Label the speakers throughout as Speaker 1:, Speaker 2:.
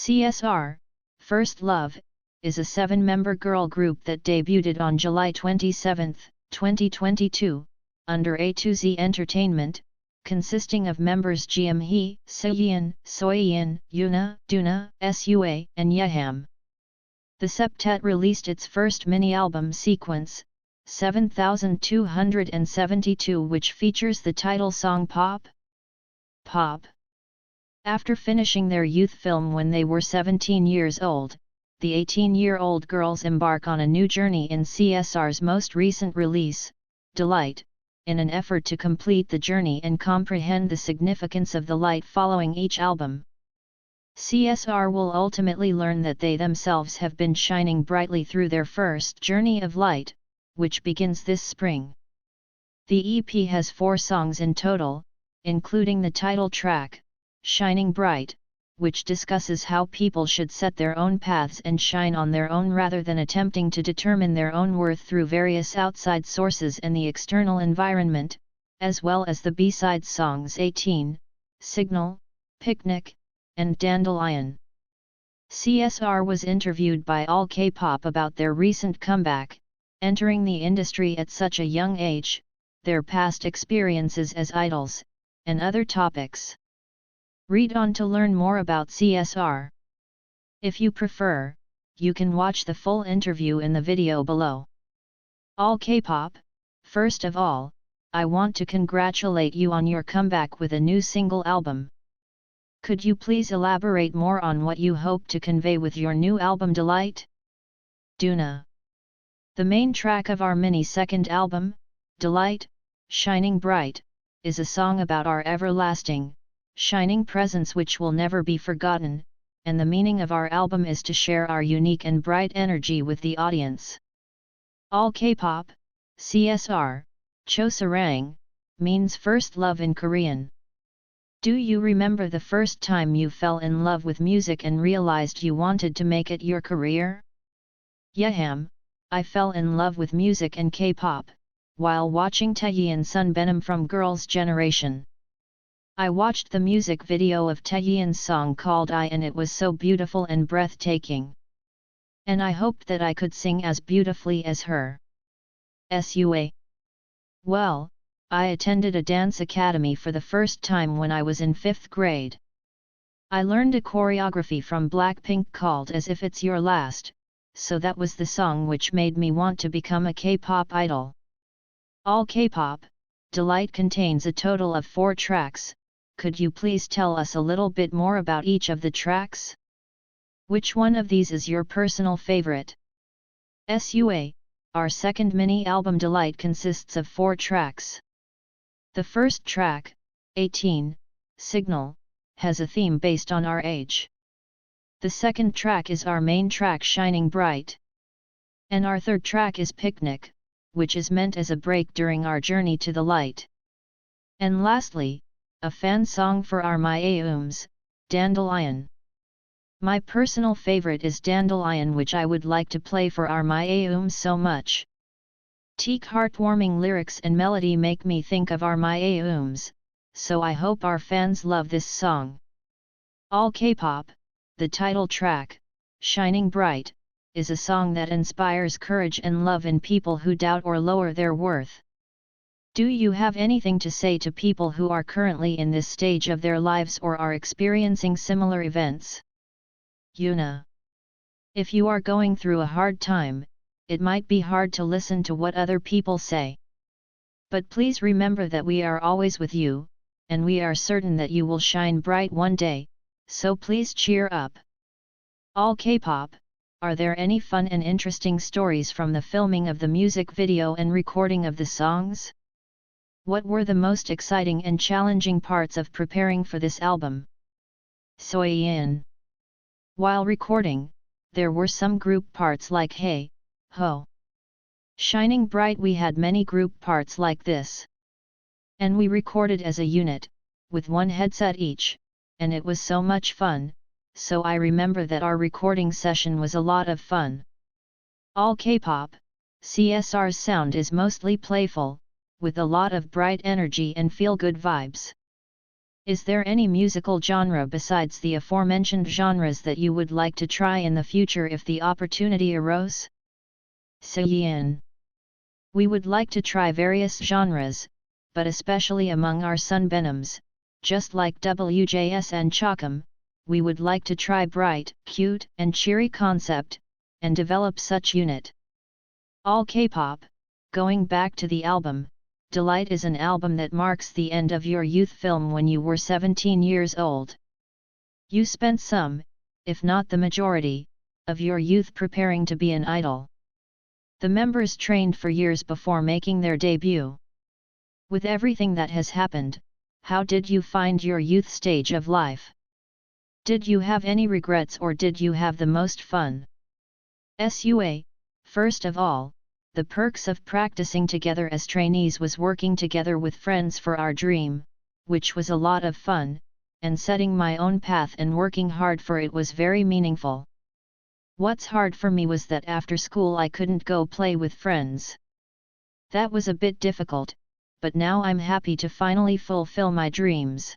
Speaker 1: CSR, First Love, is a 7-member girl group that debuted on July 27, 2022, under A2Z Entertainment, consisting of members GEUMHEE, SIHYEON, SEOYEON, YUNA, DUNA, SUA, and YEHAM. The septet released its first mini-album sequence, 7272, which features the title song Pop. Pop. After finishing their youth film when they were 17 years old, the 18-year-old girls embark on a new journey in CSR's most recent release, Delight, in an effort to complete the journey and comprehend the significance of the light following each album. CSR will ultimately learn that they themselves have been shining brightly through their first journey of light, which begins this spring. The EP has 4 songs in total, including the title track, Shining Bright, which discusses how people should set their own paths and shine on their own rather than attempting to determine their own worth through various outside sources and the external environment, as well as the B-side songs 18, Signal, Picnic, and Dandelion. CSR was interviewed by All K-pop about their recent comeback, entering the industry at such a young age, their past experiences as idols, and other topics. Read on to learn more about CSR. If you prefer, you can watch the full interview in the video below. All K-pop, first of all, I want to congratulate you on your comeback with a new single album. Could you please elaborate more on what you hope to convey with your new album Delight? DUNA. The main track of our mini-second album, Delight, Shining Bright, is a song about our everlasting, shining presence which will never be forgotten, and the meaning of our album is to share our unique and bright energy with the audience. All K-pop, CSR, Chosarang, means first love in Korean. Do you remember the first time you fell in love with music and realized you wanted to make it your career? YEHAM, I fell in love with music and K-pop, while watching Taeyeon Sunbeam from Girls' Generation. I watched the music video of Taeyeon's song called I and it was so beautiful and breathtaking. And I hoped that I could sing as beautifully as her. SUA. Well, I attended a dance academy for the first time when I was in 5th grade. I learned a choreography from Blackpink called As If It's Your Last, so that was the song which made me want to become a K-pop idol. All K-pop, Delight contains a total of 4 tracks. Could you please tell us a little bit more about each of the tracks? Which one of these is your personal favorite? SUA, our second mini-album Delight consists of 4 tracks. The first track, 18, Signal, has a theme based on our age. The second track is our main track Shining Bright. And our third track is Picnic, which is meant as a break during our journey to the light. And lastly, a fan song for our YEHAMs, Dandelion. My personal favorite is Dandelion, which I would like to play for our YEHAMs so much. Teak heartwarming lyrics and melody make me think of our YEHAMs, so I hope our fans love this song. All K-pop, the title track, Shining Bright, is a song that inspires courage and love in people who doubt or lower their worth. Do you have anything to say to people who are currently in this stage of their lives or are experiencing similar events? YUNA. If you are going through a hard time, it might be hard to listen to what other people say. But please remember that we are always with you, and we are certain that you will shine bright one day, so please cheer up. All K-pop, are there any fun and interesting stories from the filming of the music video and recording of the songs? What were the most exciting and challenging parts of preparing for this album? SEOYEON. While recording, there were some group parts like Hey, Ho, Shining Bright. We had many group parts like this. And we recorded as a unit, with 1 headset each, and it was so much fun, so I remember that our recording session was a lot of fun. All K-pop, CSR's sound is mostly playful, with a lot of bright energy and feel-good vibes. Is there any musical genre besides the aforementioned genres that you would like to try in the future if the opportunity arose? SIHYEON. We would like to try various genres, but especially among our sunbenims, just like WJS and Chakam, we would like to try bright, cute and cheery concept, and develop such unit. All K-pop. Going back to the album, Delight is an album that marks the end of your youth film when you were 17 years old. You spent some, if not the majority, of your youth preparing to be an idol. The members trained for years before making their debut. With everything that has happened, how did you find your youth stage of life? Did you have any regrets or did you have the most fun? First of all, the perks of practicing together as trainees was working together with friends for our dream, which was a lot of fun, and setting my own path and working hard for it was very meaningful. What's hard for me was that after school I couldn't go play with friends. That was a bit difficult, but now I'm happy to finally fulfill my dreams.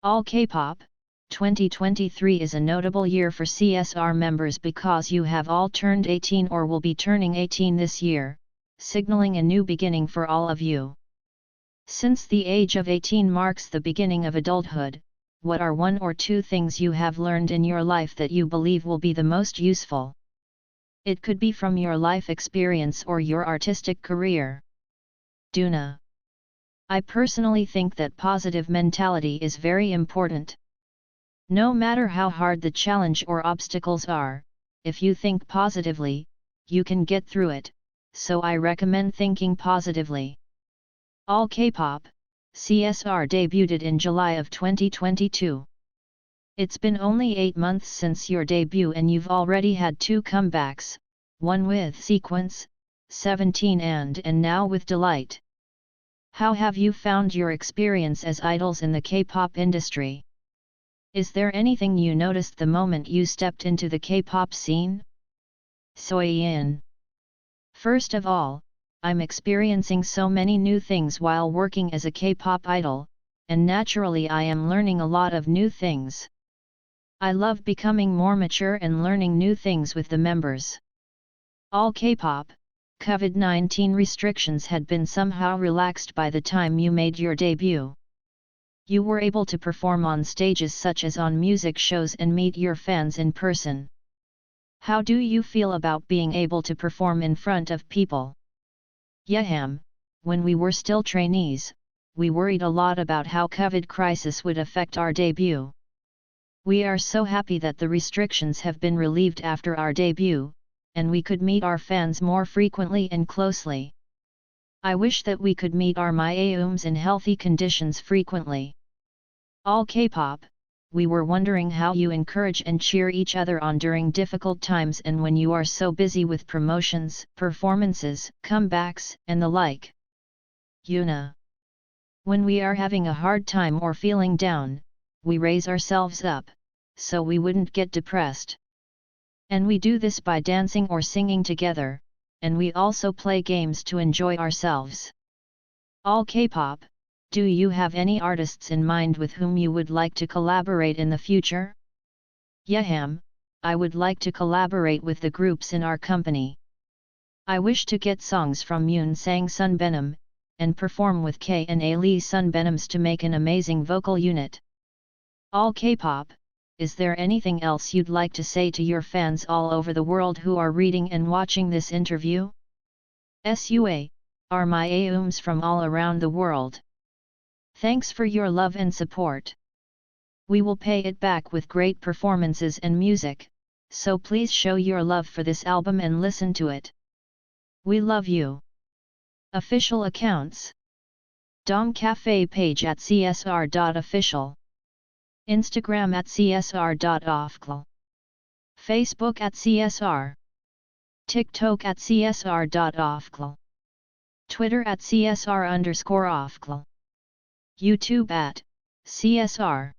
Speaker 1: All K-pop. 2023 is a notable year for CSR members because you have all turned 18 or will be turning 18 this year, signaling a new beginning for all of you. Since the age of 18 marks the beginning of adulthood, what are one or two things you have learned in your life that you believe will be the most useful? It could be from your life experience or your artistic career. DUNA. I personally think that positive mentality is very important. No matter how hard the challenge or obstacles are, if you think positively, you can get through it, so I recommend thinking positively. All K-pop. CSR debuted in July of 2022. It's been only 8 months since your debut and you've already had 2 comebacks, one with Sequence, 17 and now with Delight. How have you found your experience as idols in the K-pop industry? Is there anything you noticed the moment you stepped into the K-pop scene? SEOYEON. First of all, I'm experiencing so many new things while working as a K-pop idol, and naturally I am learning a lot of new things. I love becoming more mature and learning new things with the members. All K-pop. COVID-19 restrictions had been somehow relaxed by the time you made your debut. You were able to perform on stages such as on music shows and meet your fans in person. How do you feel about being able to perform in front of people? YEHAM. When we were still trainees, we worried a lot about how COVID crisis would affect our debut. We are so happy that the restrictions have been relieved after our debut, and we could meet our fans more frequently and closely. I wish that we could meet our YEHAMs in healthy conditions frequently. All K-pop. We were wondering how you encourage and cheer each other on during difficult times and when you are so busy with promotions, performances, comebacks, and the like. YUNA. When we are having a hard time or feeling down, we raise ourselves up, so we wouldn't get depressed. And we do this by dancing or singing together, and we also play games to enjoy ourselves. All K-pop. Do you have any artists in mind with whom you would like to collaborate in the future? YEHAM. I would like to collaborate with the groups in our company. I wish to get songs from Yoon Sang Sunbenim, and perform with K and A Lee Sunbenims to make an amazing vocal unit. All K-pop. Is there anything else you'd like to say to your fans all over the world who are reading and watching this interview? SUA. Are my YEHAMs from all around the world. Thanks for your love and support. We will pay it back with great performances and music, so please show your love for this album and listen to it. We love you. Official accounts. Dom Cafe page at csr.official. Instagram at csr.official. Facebook at csr. TikTok at csr.official. Twitter at csr_official. YouTube at CSR.